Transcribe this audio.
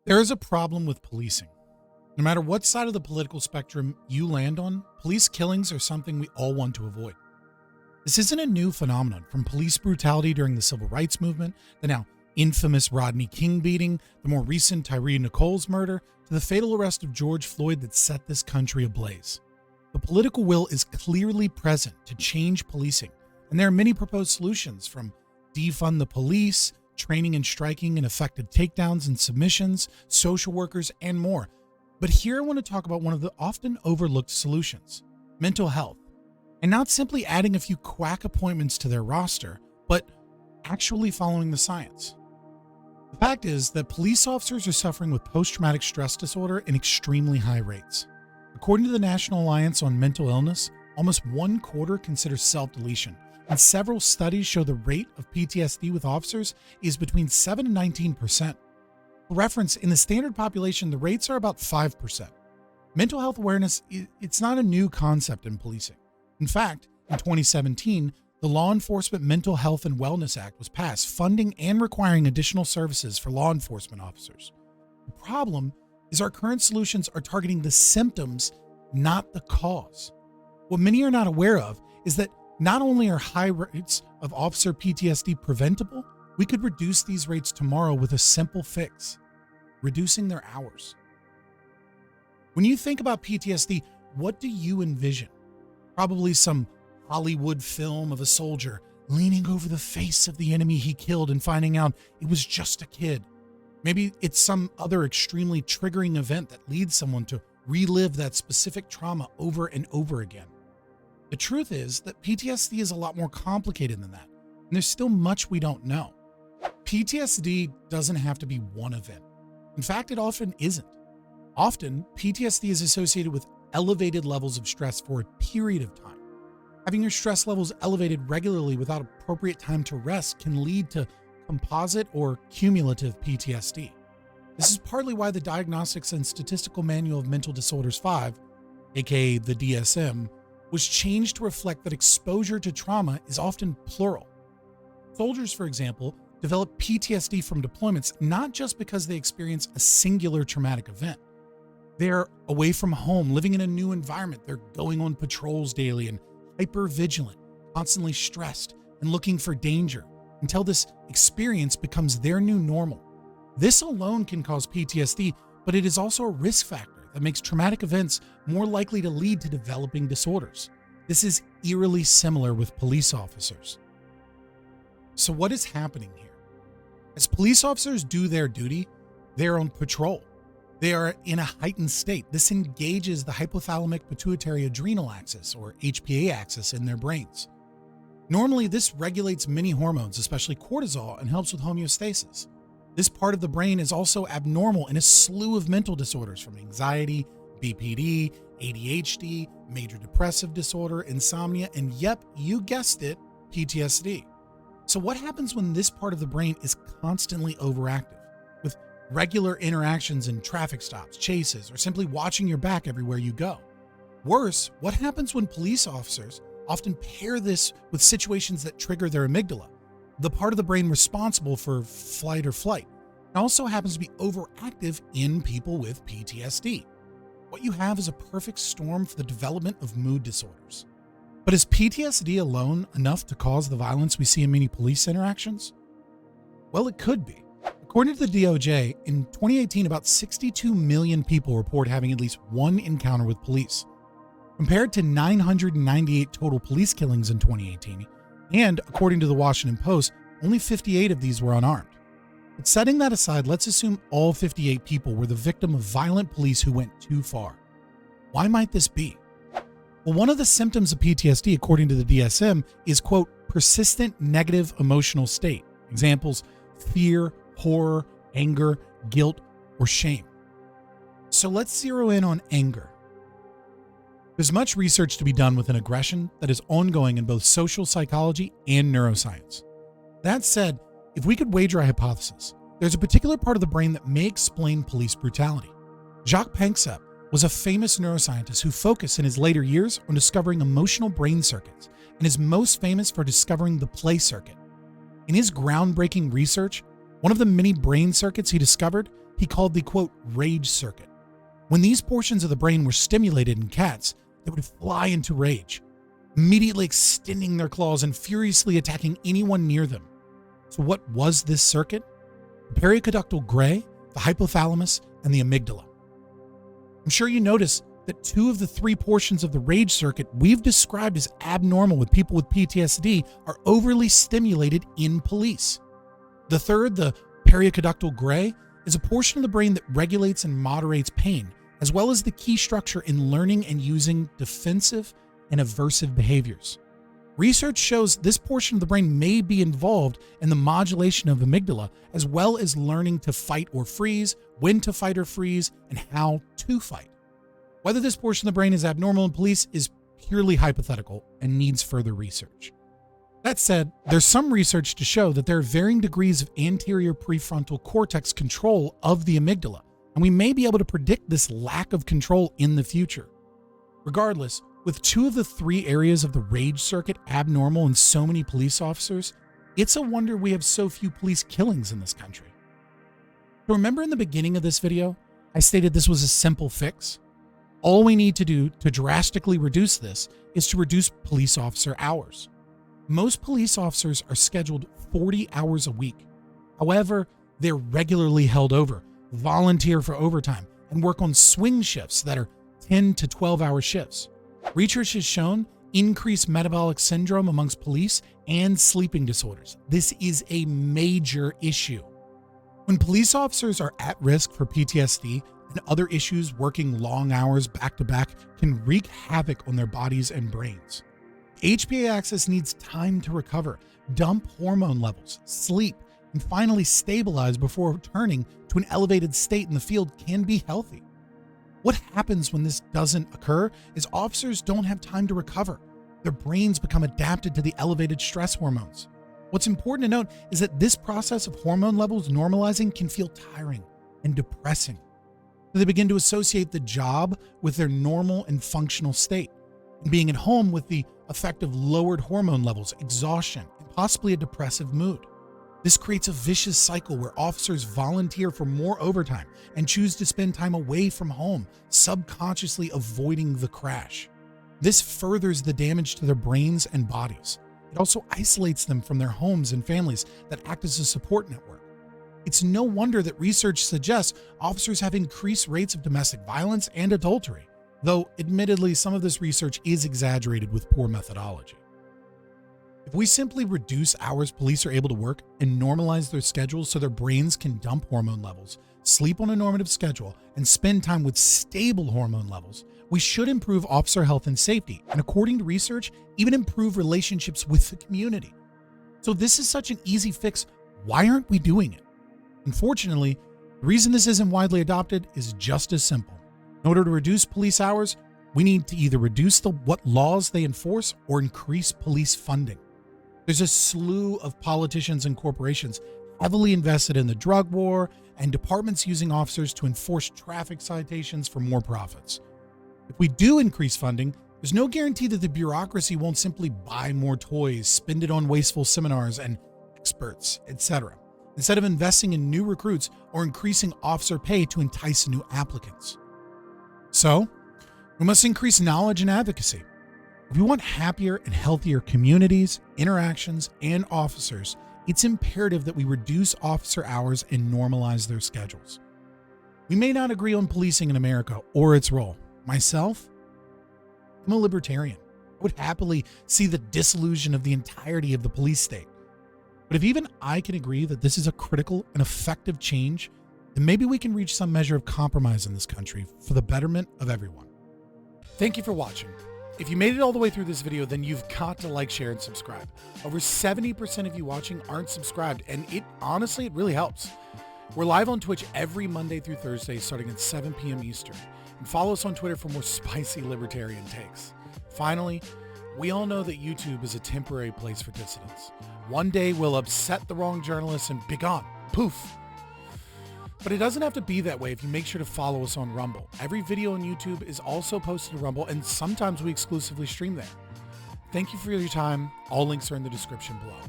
There is a problem with policing. No matter what side of the political spectrum you land on, police killings are something we all want to avoid. This isn't a new phenomenon, from police brutality during the civil rights movement, the now infamous Rodney King beating, the more recent Tyree Nichols murder, to the fatal arrest of George Floyd that set this country ablaze. The political will is clearly present to change policing, and there are many proposed solutions, from defund the police, training and striking and effective takedowns and submissions, social workers, and more. But here I want to talk about one of the often overlooked solutions: mental health. And not simply adding a few quack appointments to their roster, but actually following the science. The fact is that police officers are suffering with post-traumatic stress disorder in extremely high rates. According to the National Alliance on Mental Illness, almost 1/4 consider self-deletion, and several studies show the rate of PTSD with officers is between 7 and 19%. For reference, in the standard population, the rates are about 5%. Mental health awareness, it's not a new concept in policing. In fact, in 2017, the Law Enforcement Mental Health and Wellness Act was passed, funding and requiring additional services for law enforcement officers. The problem is our current solutions are targeting the symptoms, not the cause. What many are not aware of is that not only are high rates of officer PTSD preventable, we could reduce these rates tomorrow with a simple fix: reducing their hours. When you think about PTSD, what do you envision? Probably some Hollywood film of a soldier leaning over the face of the enemy he killed and finding out it was just a kid. Maybe it's some other extremely triggering event that leads someone to relive that specific trauma over and over again. The truth is that PTSD is a lot more complicated than that, and there's still much we don't know. PTSD doesn't have to be one event. In fact, it often isn't. Often, PTSD is associated with elevated levels of stress for a period of time. Having your stress levels elevated regularly without appropriate time to rest can lead to composite or cumulative PTSD. This is partly why the Diagnostics and Statistical Manual of Mental Disorders 5, aka the DSM, was changed to reflect that exposure to trauma is often plural. Soldiers, for example, develop PTSD from deployments not just because they experience a singular traumatic event. They're away from home, living in a new environment. They're going on patrols daily and hyper-vigilant, constantly stressed and looking for danger, until this experience becomes their new normal. This alone can cause PTSD, but it is also a risk factor that makes traumatic events more likely to lead to developing disorders. This is eerily similar with police officers. So what is happening here? As police officers do their duty, they're on patrol. They are in a heightened state. This engages the hypothalamic pituitary adrenal axis, or HPA axis, in their brains. Normally, this regulates many hormones, especially cortisol, and helps with homeostasis. This part of the brain is also abnormal in a slew of mental disorders, from anxiety, BPD, ADHD, major depressive disorder, insomnia, and yep, you guessed it, PTSD. So what happens when this part of the brain is constantly overactive, with regular interactions in traffic stops, chases, or simply watching your back everywhere you go? Worse, what happens when police officers often pair this with situations that trigger their amygdala, the part of the brain responsible for flight or flight? It also happens to be overactive in people with PTSD. What you have is a perfect storm for the development of mood disorders. But is PTSD alone enough to cause the violence we see in many police interactions? Well, it could be. According to the DOJ, in 2018, about 62 million people report having at least one encounter with police, compared to 998 total police killings in 2018, and according to the Washington Post, only 58 of these were unarmed. But setting that aside, let's assume all 58 people were the victim of violent police who went too far. Why might this be? Well, one of the symptoms of PTSD, according to the DSM, is, quote, persistent negative emotional state. Examples: fear, horror, anger, guilt, or shame. So let's zero in on anger. There's much research to be done with an aggression that is ongoing in both social psychology and neuroscience. That said, if we could wager a hypothesis, there's a particular part of the brain that may explain police brutality. Jacques Panksepp was a famous neuroscientist who focused in his later years on discovering emotional brain circuits, and is most famous for discovering the play circuit. In his groundbreaking research, one of the many brain circuits he discovered he called the, quote, rage circuit. When these portions of the brain were stimulated in cats, they would fly into rage, immediately extending their claws and furiously attacking anyone near them. So what was this circuit? The periconductal gray, the hypothalamus, and the amygdala. I'm sure you notice that 2 of the 3 portions of the rage circuit we've described as abnormal with people with PTSD are overly stimulated in police. The third, the periconductal gray, is a portion of the brain that regulates and moderates pain, as well as the key structure in learning and using defensive and aversive behaviors. Research shows this portion of the brain may be involved in the modulation of amygdala, as well as learning to fight or freeze, when to fight or freeze, and how to fight. Whether this portion of the brain is abnormal in police is purely hypothetical and needs further research. That said, there's some research to show that there are varying degrees of anterior prefrontal cortex control of the amygdala, and we may be able to predict this lack of control in the future. Regardless, with 2 of the 3 areas of the rage circuit abnormal in so many police officers, it's a wonder we have so few police killings in this country. So remember in the beginning of this video, I stated this was a simple fix? All we need to do to drastically reduce this is to reduce police officer hours. Most police officers are scheduled 40 hours a week. However, they're regularly held over, volunteer for overtime, and work on swing shifts that are 10 to 12-hour shifts. Research has shown increased metabolic syndrome amongst police and sleeping disorders. This is a major issue. When police officers are at risk for PTSD and other issues, working long hours back-to-back can wreak havoc on their bodies and brains. HPA axis needs time to recover, dump hormone levels, sleep, and finally stabilize before returning to an elevated state in the field can be healthy. What happens when this doesn't occur is officers don't have time to recover. Their brains become adapted to the elevated stress hormones. What's important to note is that this process of hormone levels normalizing can feel tiring and depressing. So they begin to associate the job with their normal and functional state, and being at home with the effect of lowered hormone levels, exhaustion, and possibly a depressive mood. This creates a vicious cycle where officers volunteer for more overtime and choose to spend time away from home, subconsciously avoiding the crash. This furthers the damage to their brains and bodies. It also isolates them from their homes and families that act as a support network. It's no wonder that research suggests officers have increased rates of domestic violence and adultery, though admittedly some of this research is exaggerated with poor methodology. If we simply reduce hours police are able to work and normalize their schedules so their brains can dump hormone levels, sleep on a normative schedule, and spend time with stable hormone levels, we should improve officer health and safety, and according to research, even improve relationships with the community. So if this is such an easy fix, why aren't we doing it? Unfortunately, the reason this isn't widely adopted is just as simple. In order to reduce police hours, we need to either reduce what laws they enforce or increase police funding. There's a slew of politicians and corporations heavily invested in the drug war and departments using officers to enforce traffic citations for more profits. If we do increase funding, there's no guarantee that the bureaucracy won't simply buy more toys, spend it on wasteful seminars and experts, etc., instead of investing in new recruits or increasing officer pay to entice new applicants. So, we must increase knowledge and advocacy. If we want happier and healthier communities, interactions, and officers, it's imperative that we reduce officer hours and normalize their schedules. We may not agree on policing in America or its role. Myself, I'm a libertarian. I would happily see the dissolution of the entirety of the police state. But if even I can agree that this is a critical and effective change, then maybe we can reach some measure of compromise in this country for the betterment of everyone. Thank you for watching. If you made it all the way through this video, then you've got to like, share, and subscribe. Over 70% of you watching aren't subscribed, and it really helps. We're live on Twitch every Monday through Thursday starting at 7 p.m. Eastern. And follow us on Twitter for more spicy libertarian takes. Finally, we all know that YouTube is a temporary place for dissidents. One day we'll upset the wrong journalists and be gone. Poof. But it doesn't have to be that way if you make sure to follow us on Rumble. Every video on YouTube is also posted to Rumble, and sometimes we exclusively stream there. Thank you for your time. All links are in the description below.